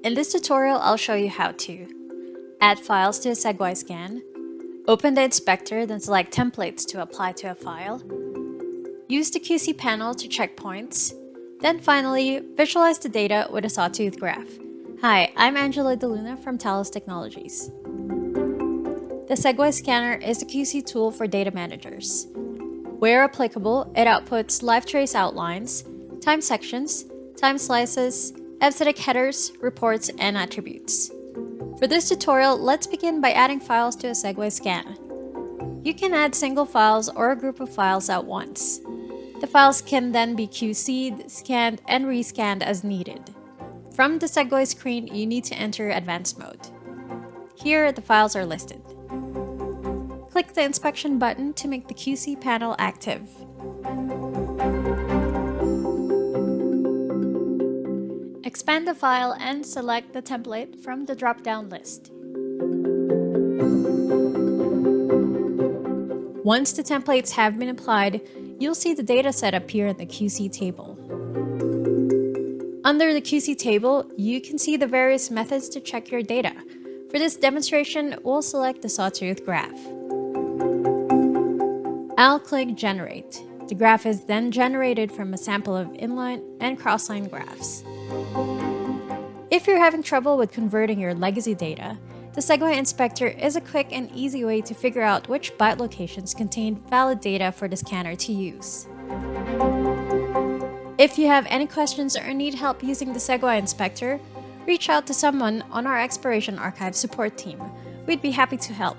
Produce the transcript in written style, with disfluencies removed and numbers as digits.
In this tutorial, I'll show you how to add files to a SEG-Y scan, open the inspector, then select templates to apply to a file, use the QC panel to check points, then finally, visualize the data with a sawtooth graph. Hi, I'm Angela DeLuna from Talos Technologies. The SEG-Y scanner is a QC tool for data managers. Where applicable, it outputs live trace outlines, time sections, time slices, episodic headers, reports, and attributes. For this tutorial, let's begin by adding files to a SEG-Y scan. You can add single files or a group of files at once. The files can then be QC'd, scanned, and rescanned as needed. From the SEG-Y screen, you need to enter Advanced Mode. Here, the files are listed. Click the Inspection button to make the QC panel active. Expand the file and select the template from the drop-down list. Once the templates have been applied, you'll see the dataset appear in the QC table. Under the QC table, you can see the various methods to check your data. For this demonstration, we'll select the sawtooth graph. I'll click Generate. The graph is then generated from a sample of inline and crossline graphs. If you're having trouble with converting your legacy data, the SEG-Y Inspector is a quick and easy way to figure out which byte locations contain valid data for the scanner to use. If you have any questions or need help using the SEG-Y Inspector, reach out to someone on our Exploration Archive support team. We'd be happy to help.